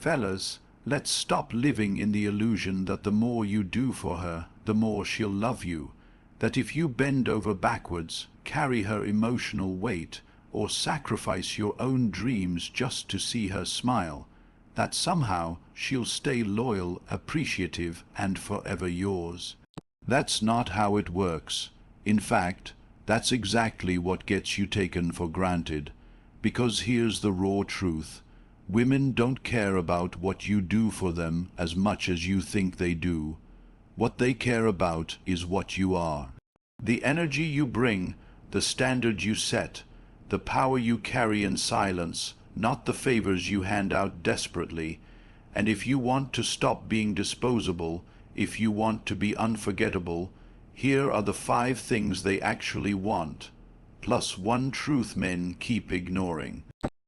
Fellas, let's stop living in the illusion that the more you do for her, the more she'll love you. That if you bend over backwards, carry her emotional weight, or sacrifice your own dreams just to see her smile, that somehow she'll stay loyal, appreciative, and forever yours. That's not how it works. In fact, that's exactly what gets you taken for granted. Because here's the raw truth. Women don't care about what you do for them as much as you think they do. What they care about is what you are. The energy you bring, the standard you set, the power you carry in silence, not the favors you hand out desperately. And if you want to stop being disposable, if you want to be unforgettable, here are the 5 things they actually want, plus one truth men keep ignoring.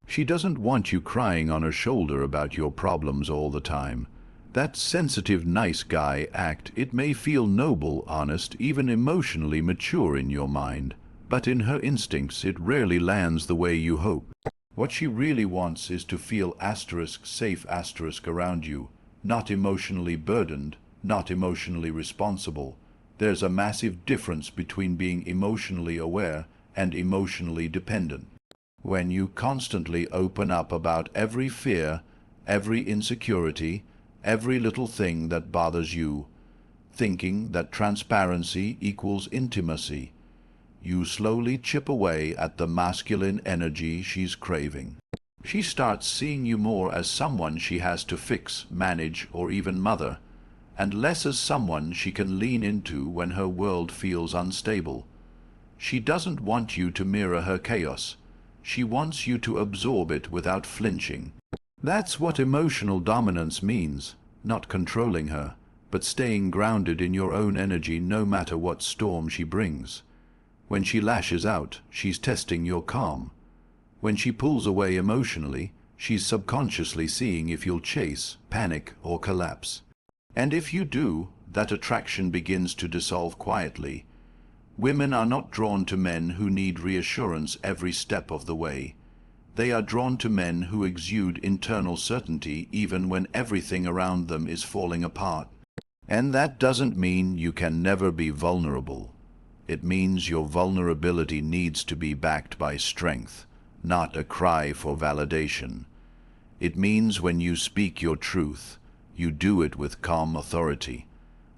She doesn't want you crying on her shoulder about your problems all the time. That sensitive, nice guy act, it may feel noble, honest, even emotionally mature in your mind, but in her instincts it rarely lands the way you hope. What she really wants is to feel safe around you, not emotionally burdened, not emotionally responsible. There's a massive difference between being emotionally aware and emotionally dependent. When you constantly open up about every fear, every insecurity, every little thing that bothers you, thinking that transparency equals intimacy, you slowly chip away at the masculine energy she's craving. She starts seeing you more as someone she has to fix, manage, or even mother, and less as someone she can lean into when her world feels unstable. She doesn't want you to mirror her chaos. She wants you to absorb it without flinching. That's what emotional dominance means, not controlling her, but staying grounded in your own energy no matter what storm she brings. When she lashes out, she's testing your calm. When she pulls away emotionally, she's subconsciously seeing if you'll chase, panic, or collapse. And if you do, that attraction begins to dissolve quietly. Women are not drawn to men who need reassurance every step of the way. They are drawn to men who exude internal certainty even when everything around them is falling apart. And that doesn't mean you can never be vulnerable. It means your vulnerability needs to be backed by strength, not a cry for validation. It means when you speak your truth, you do it with calm authority,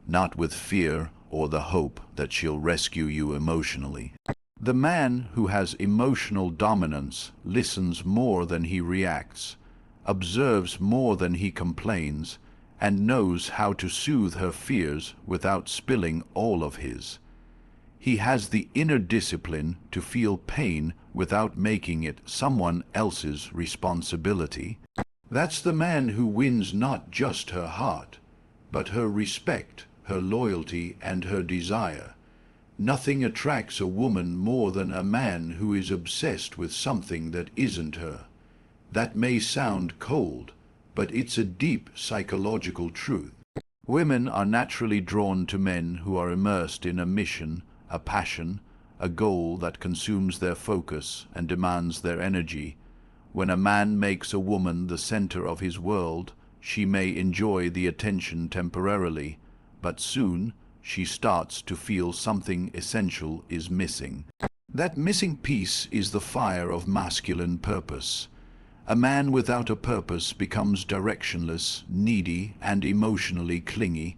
not with fear or the hope that she'll rescue you emotionally. The man who has emotional dominance listens more than he reacts, observes more than he complains, and knows how to soothe her fears without spilling all of his. He has the inner discipline to feel pain without making it someone else's responsibility. That's the man who wins not just her heart, but her respect, her loyalty, and her desire. Nothing attracts a woman more than a man who is obsessed with something that isn't her. That may sound cold, but it's a deep psychological truth. Women are naturally drawn to men who are immersed in a mission, a passion, a goal that consumes their focus and demands their energy. When a man makes a woman the center of his world, she may enjoy the attention temporarily, but soon she starts to feel something essential is missing. That missing piece is the fire of masculine purpose. A man without a purpose becomes directionless, needy, and emotionally clingy.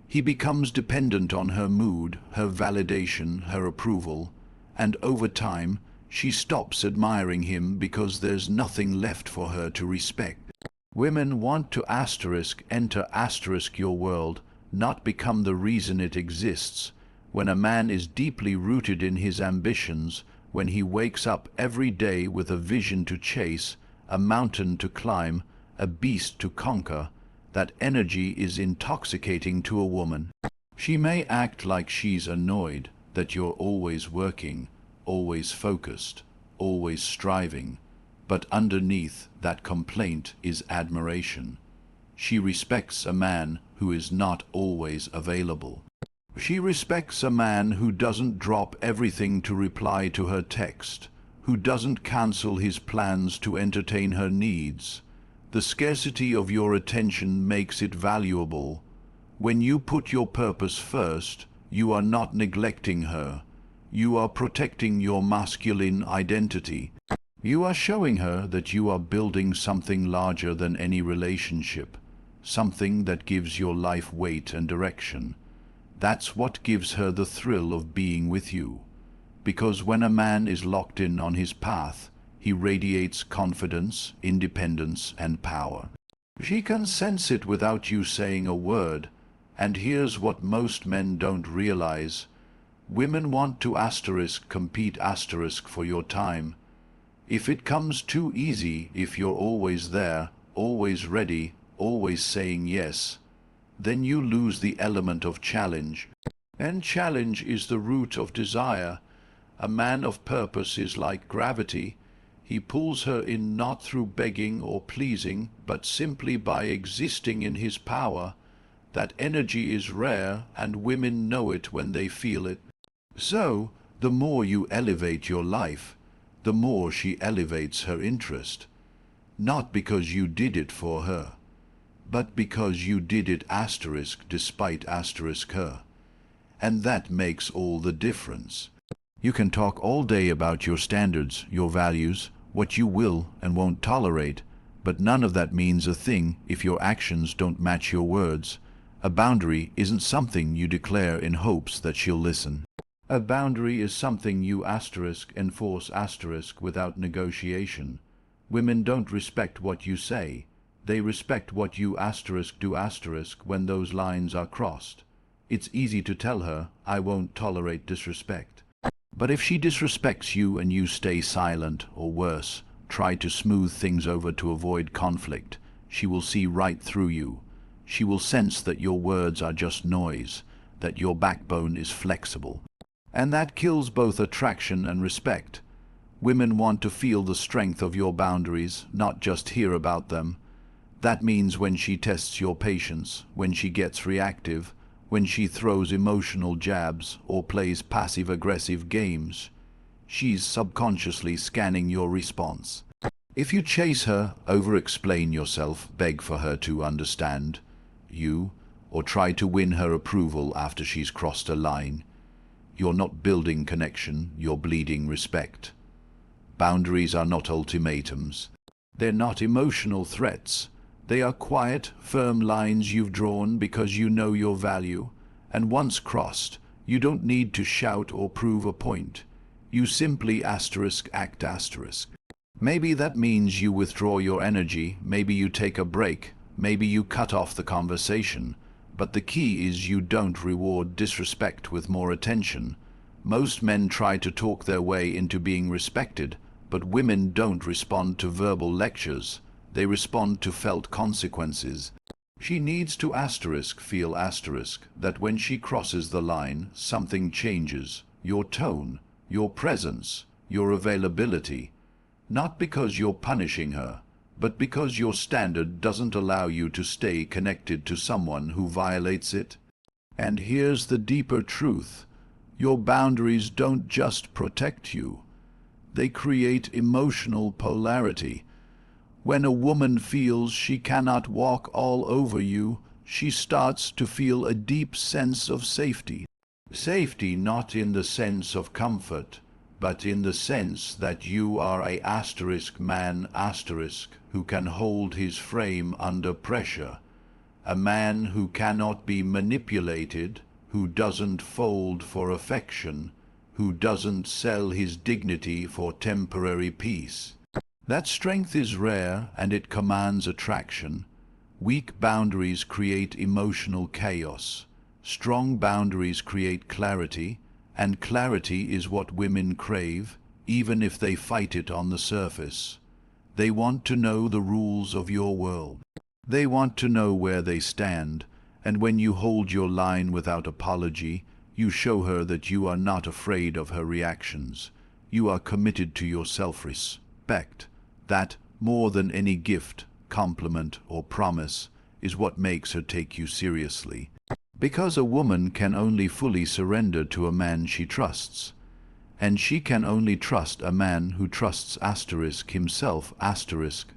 He becomes dependent on her mood, her validation, her approval, and over time, she stops admiring him because there's nothing left for her to respect. Women want to enter your world, not become the reason it exists. When a man is deeply rooted in his ambitions, when he wakes up every day with a vision to chase, a mountain to climb, a beast to conquer, that energy is intoxicating to a woman. She may act like she's annoyed that you're always working, always focused, always striving, but underneath that complaint is admiration. She respects a man who is not always available. She respects a man who doesn't drop everything to reply to her text, who doesn't cancel his plans to entertain her needs. The scarcity of your attention makes it valuable. When you put your purpose first, you are not neglecting her. You are protecting your masculine identity. You are showing her that you are building something larger than any relationship, something that gives your life weight and direction. That's what gives her the thrill of being with you. Because when a man is locked in on his path, he radiates confidence, independence, and power. She can sense it without you saying a word. And here's what most men don't realize. Women want to compete for your time. If it comes too easy, if you're always there, always ready, always saying yes, then you lose the element of challenge. And challenge is the root of desire. A man of purpose is like gravity. He pulls her in not through begging or pleasing, but simply by existing in his power. That energy is rare, and women know it when they feel it. So, the more you elevate your life, the more she elevates her interest. Not because you did it for her, but because you did it despite her. And that makes all the difference. You can talk all day about your standards, your values, what you will and won't tolerate, but none of that means a thing if your actions don't match your words. A boundary isn't something you declare in hopes that she'll listen. A boundary is something you enforce without negotiation. Women don't respect what you say. They respect what you do when those lines are crossed. It's easy to tell her, I won't tolerate disrespect. But if she disrespects you and you stay silent, or worse, try to smooth things over to avoid conflict, she will see right through you. She will sense that your words are just noise, that your backbone is flexible. And that kills both attraction and respect. Women want to feel the strength of your boundaries, not just hear about them. That means when she tests your patience, when she gets reactive, when she throws emotional jabs or plays passive-aggressive games, she's subconsciously scanning your response. If you chase her, over-explain yourself, beg for her to understand you, or try to win her approval after she's crossed a line, you're not building connection, you're bleeding respect. Boundaries are not ultimatums. They're not emotional threats. They are quiet, firm lines you've drawn because you know your value, and once crossed, you don't need to shout or prove a point. You simply act. Maybe that means you withdraw your energy, maybe you take a break, maybe you cut off the conversation, but the key is you don't reward disrespect with more attention. Most men try to talk their way into being respected, but women don't respond to verbal lectures. They respond to felt consequences. She needs to feel that when she crosses the line, something changes. Your tone, your presence, your availability. Not because you're punishing her, but because your standard doesn't allow you to stay connected to someone who violates it. And here's the deeper truth. Your boundaries don't just protect you. They create emotional polarity. When a woman feels she cannot walk all over you, she starts to feel a deep sense of safety. Safety not in the sense of comfort, but in the sense that you are a man who can hold his frame under pressure. A man who cannot be manipulated, who doesn't fold for affection, who doesn't sell his dignity for temporary peace. That strength is rare and it commands attraction. Weak boundaries create emotional chaos. Strong boundaries create clarity, and clarity is what women crave, even if they fight it on the surface. They want to know the rules of your world. They want to know where they stand, and when you hold your line without apology, you show her that you are not afraid of her reactions. You are committed to your self-respect. That, more than any gift, compliment, or promise, is what makes her take you seriously. Because a woman can only fully surrender to a man she trusts, and she can only trust a man who trusts himself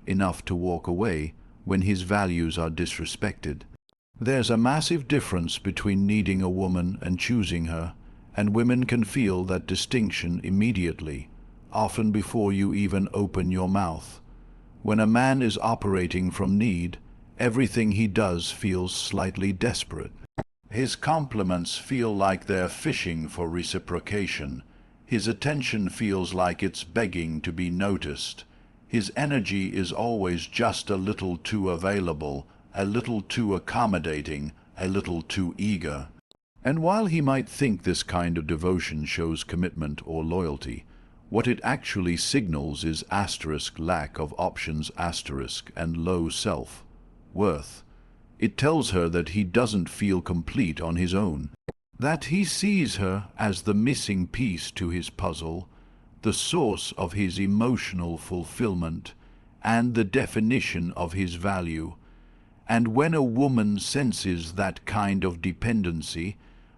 enough to walk away when his values are disrespected. There's a massive difference between needing a woman and choosing her, and women can feel that distinction immediately, often before you even open your mouth. When a man is operating from need, everything he does feels slightly desperate. His compliments feel like they're fishing for reciprocation. His attention feels like it's begging to be noticed. His energy is always just a little too available, a little too accommodating, a little too eager. And while he might think this kind of devotion shows commitment or loyalty, what it actually signals is lack of options and low self-worth. It tells her that he doesn't feel complete on his own, that he sees her as the missing piece to his puzzle, the source of his emotional fulfillment, and the definition of his value. And when a woman senses that kind of dependency,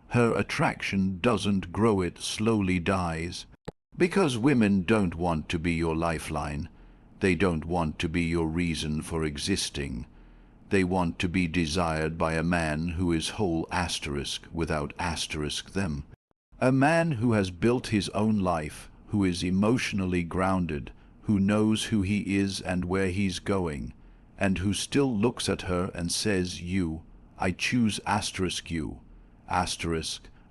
her attraction doesn't grow, it slowly dies. Because women don't want to be your lifeline. They don't want to be your reason for existing. They want to be desired by a man who is whole without them. A man who has built his own life, who is emotionally grounded, who knows who he is and where he's going, and who still looks at her and says, I choose you.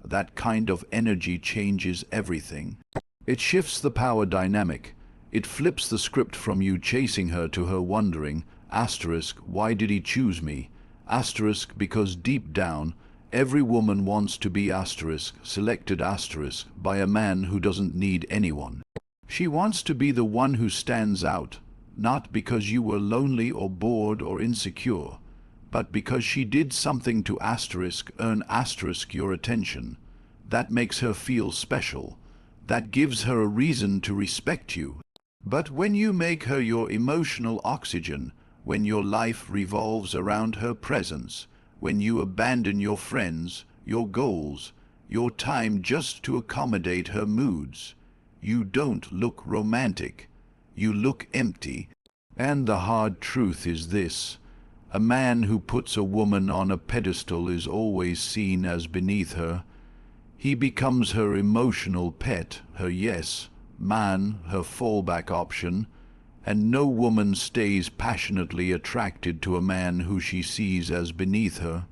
That kind of energy changes everything. It shifts the power dynamic. It flips the script from you chasing her to her wondering, why did he choose me? Because deep down, every woman wants to be selected by a man who doesn't need anyone. She wants to be the one who stands out, not because you were lonely or bored or insecure, but because she did something to earn your attention. That makes her feel special. That gives her a reason to respect you. But when you make her your emotional oxygen, when your life revolves around her presence, when you abandon your friends, your goals, your time just to accommodate her moods, you don't look romantic. You look empty. And the hard truth is this: a man who puts a woman on a pedestal is always seen as beneath her. He becomes her emotional pet, her yes man, her fallback option, and no woman stays passionately attracted to a man who she sees as beneath her.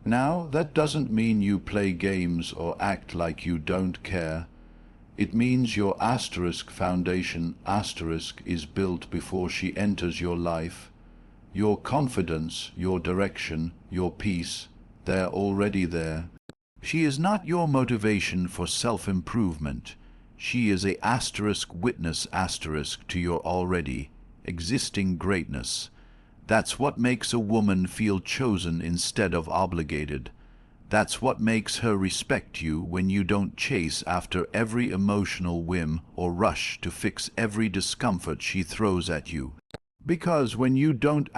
Now, that doesn't mean you play games or act like you don't care. It means your foundation is built before she enters your life. Your confidence, your direction, your peace, they're already there. She is not your motivation for self-improvement. She is a witness to your already existing greatness. That's what makes a woman feel chosen instead of obligated. That's what makes her respect you when you don't chase after every emotional whim or rush to fix every discomfort she throws at you. Because when you don't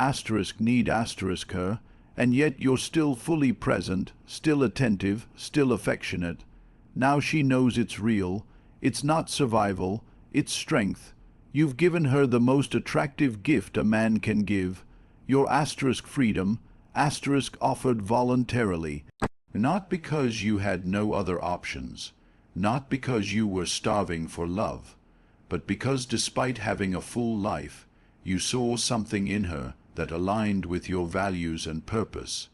need her, and yet you're still fully present, still attentive, still affectionate, now she knows it's real. It's not survival, it's strength. You've given her the most attractive gift a man can give, your freedom, offered voluntarily. Not because you had no other options, not because you were starving for love, but because despite having a full life, you saw something in her that aligned with your values and purpose.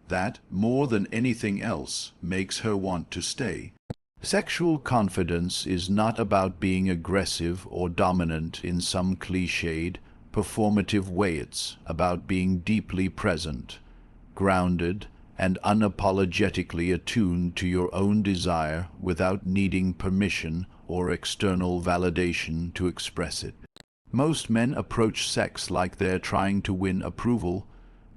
That, more than anything else, makes her want to stay. Sexual confidence is not about being aggressive or dominant in some cliched, performative way. It's about being deeply present, grounded, and unapologetically attuned to your own desire without needing permission or external validation to express it. Most men approach sex like they're trying to win approval,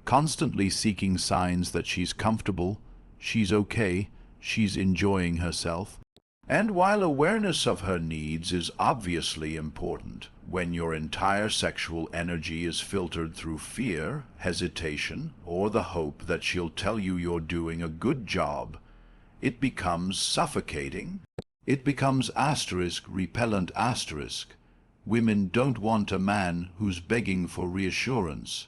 constantly seeking signs that she's comfortable, she's okay, she's enjoying herself. And while awareness of her needs is obviously important, when your entire sexual energy is filtered through fear, hesitation, or the hope that she'll tell you you're doing a good job, it becomes suffocating. It becomes repellent. Women don't want a man who's begging for reassurance.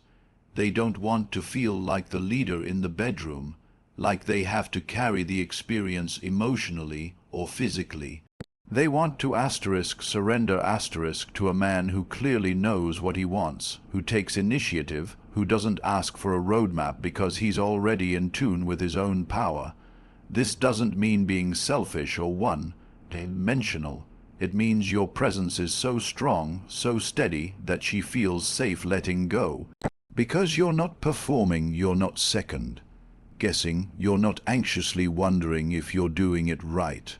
They don't want to feel like the leader in the bedroom, like they have to carry the experience emotionally or physically. They want to surrender to a man who clearly knows what he wants, who takes initiative, who doesn't ask for a roadmap because he's already in tune with his own power. This doesn't mean being selfish or one-dimensional. It means your presence is so strong, so steady, that she feels safe letting go. Because you're not performing, you're not second guessing, you're not anxiously wondering if you're doing it right.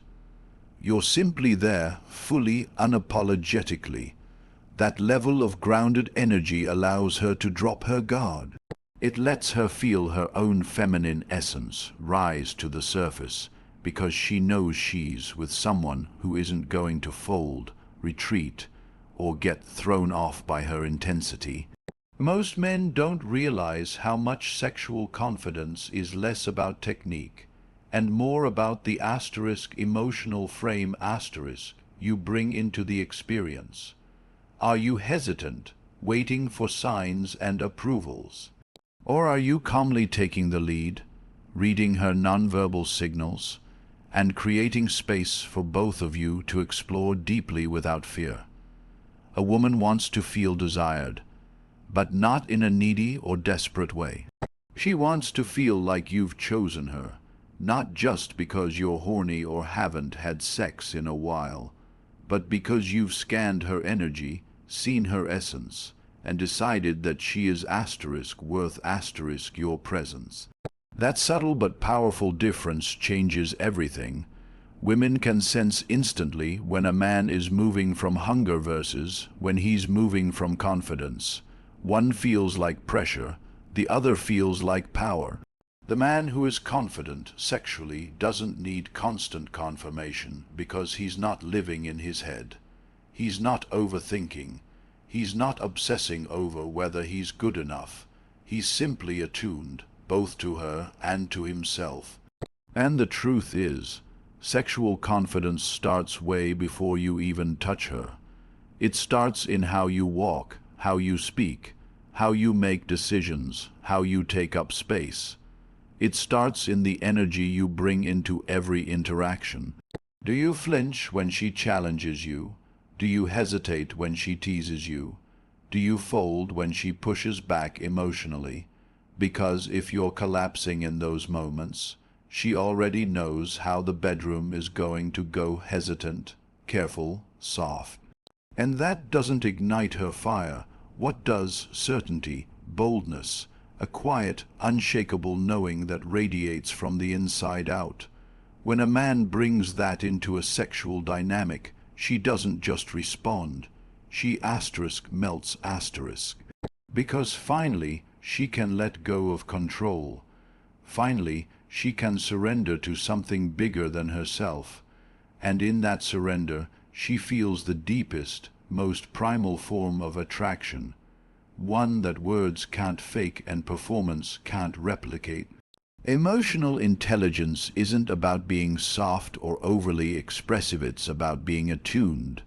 You're simply there, fully, unapologetically. That level of grounded energy allows her to drop her guard. It lets her feel her own feminine essence rise to the surface, because she knows she's with someone who isn't going to fold, retreat, or get thrown off by her intensity. Most men don't realize how much sexual confidence is less about technique and more about the emotional frame you bring into the experience. Are you hesitant, waiting for signs and approvals? Or are you calmly taking the lead, reading her nonverbal signals, and creating space for both of you to explore deeply without fear? A woman wants to feel desired, but not in a needy or desperate way. She wants to feel like you've chosen her, not just because you're horny or haven't had sex in a while, but because you've scanned her energy, seen her essence, and decided that she is worth your presence. That subtle but powerful difference changes everything. Women can sense instantly when a man is moving from hunger versus when he's moving from confidence. One feels like pressure, the other feels like power. The man who is confident sexually doesn't need constant confirmation because he's not living in his head. He's not overthinking. He's not obsessing over whether he's good enough. He's simply attuned, both to her and to himself. And the truth is, sexual confidence starts way before you even touch her. It starts in how you walk, how you speak, how you make decisions, how you take up space. It starts in the energy you bring into every interaction. Do you flinch when she challenges you? Do you hesitate when she teases you? Do you fold when she pushes back emotionally? Because if you're collapsing in those moments, she already knows how the bedroom is going to go: hesitant, careful, soft. And that doesn't ignite her fire. What does? Certainty, boldness, a quiet, unshakable knowing that radiates from the inside out. When a man brings that into a sexual dynamic, she doesn't just respond. She melts. Because finally, she can let go of control. Finally, she can surrender to something bigger than herself. And in that surrender, she feels the deepest, most primal form of attraction, one that words can't fake and performance can't replicate. Emotional intelligence isn't about being soft or overly expressive, it's about being attuned,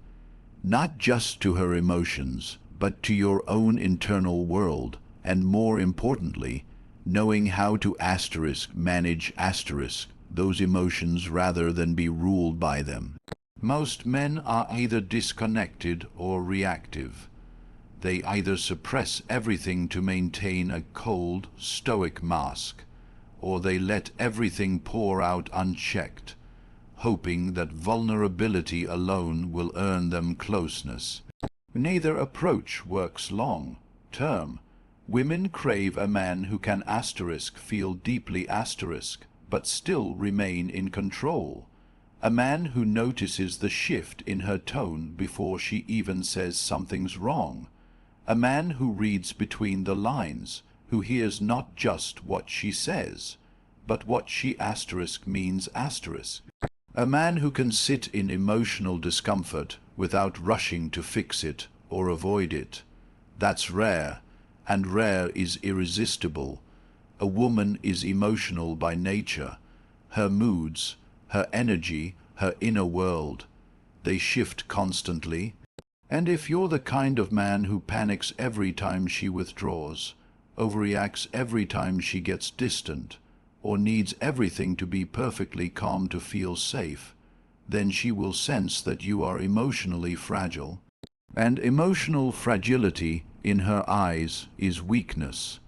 not just to her emotions, but to your own internal world, and more importantly, knowing how to manage those emotions rather than be ruled by them. Most men are either disconnected or reactive. They either suppress everything to maintain a cold, stoic mask, or they let everything pour out unchecked, hoping that vulnerability alone will earn them closeness. Neither approach works long term. Women crave a man who can feel deeply but still remain in control. A man who notices the shift in her tone before she even says something's wrong. A man who reads between the lines, who hears not just what she says, but what she means. A man who can sit in emotional discomfort without rushing to fix it or avoid it. That's rare, and rare is irresistible. A woman is emotional by nature. Her moods, her energy, her inner world, they shift constantly. And if you're the kind of man who panics every time she withdraws, overreacts every time she gets distant, or needs everything to be perfectly calm to feel safe, then she will sense that you are emotionally fragile. And emotional fragility in her eyes is weakness,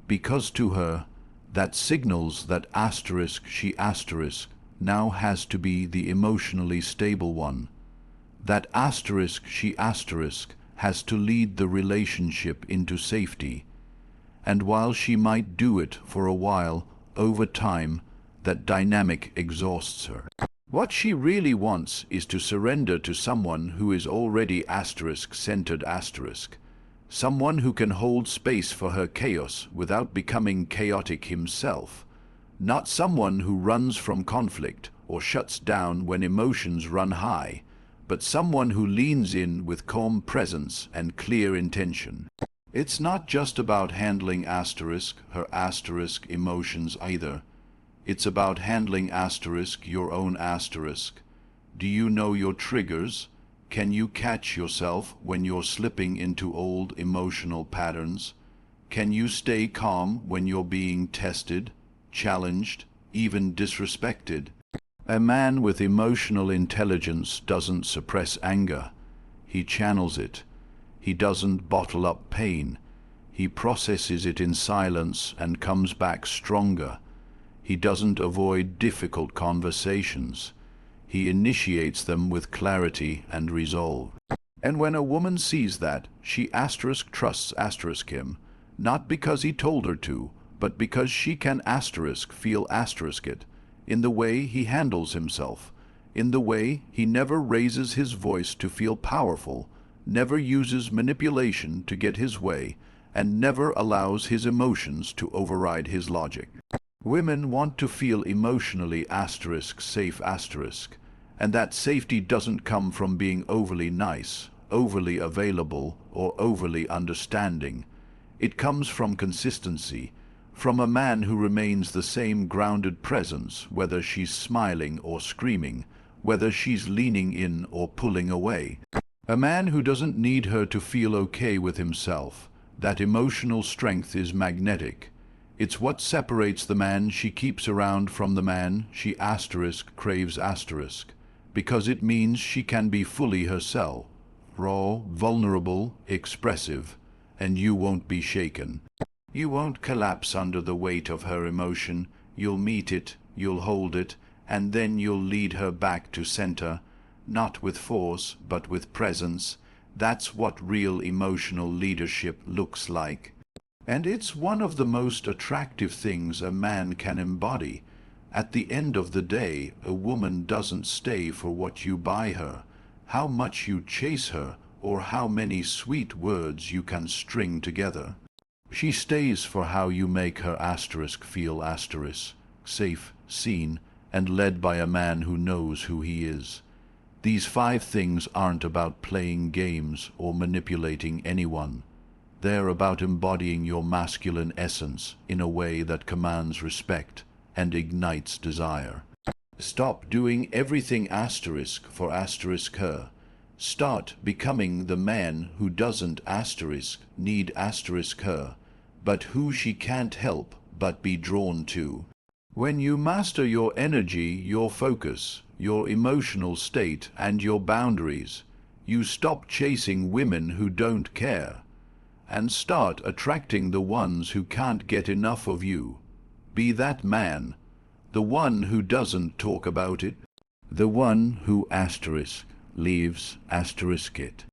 because to her that signals that she now has to be the emotionally stable one. That she has to lead the relationship into safety. And while she might do it for a while, over time, that dynamic exhausts her. What she really wants is to surrender to someone who is already centered, someone who can hold space for her chaos without becoming chaotic himself, not someone who runs from conflict or shuts down when emotions run high, but someone who leans in with calm presence and clear intention. It's not just about handling her emotions either. It's about handling your own asterisk. Do you know your triggers? Can you catch yourself when you're slipping into old emotional patterns? Can you stay calm when you're being tested, challenged, even disrespected? A man with emotional intelligence doesn't suppress anger. He channels it. He doesn't bottle up pain. He processes it in silence and comes back stronger. He doesn't avoid difficult conversations. He initiates them with clarity and resolve. And when a woman sees that, she trusts him, not because he told her to, but because she can feel it, in the way he handles himself, in the way he never raises his voice to feel powerful, never uses manipulation to get his way, and never allows his emotions to override his logic. Women want to feel emotionally safe, and that safety doesn't come from being overly nice, overly available, or overly understanding. It comes from consistency, from a man who remains the same grounded presence, whether she's smiling or screaming, whether she's leaning in or pulling away. A man who doesn't need her to feel okay with himself. That emotional strength is magnetic. It's what separates the man she keeps around from the man she craves, because it means she can be fully herself, raw, vulnerable, expressive, and you won't be shaken. You won't collapse under the weight of her emotion. You'll meet it, you'll hold it, and then you'll lead her back to center, not with force, but with presence. That's what real emotional leadership looks like. And it's one of the most attractive things a man can embody. At the end of the day, a woman doesn't stay for what you buy her, how much you chase her, or how many sweet words you can string together. She stays for how you make her feel safe, seen, and led by a man who knows who he is. These 5 things aren't about playing games or manipulating anyone. They're about embodying your masculine essence in a way that commands respect and ignites desire. Stop doing everything for her. Start becoming the man who doesn't need her, but who she can't help but be drawn to. When you master your energy, your focus, your emotional state, and your boundaries, you stop chasing women who don't care, and start attracting the ones who can't get enough of you. Be that man, the one who doesn't talk about it, the one who leaves it.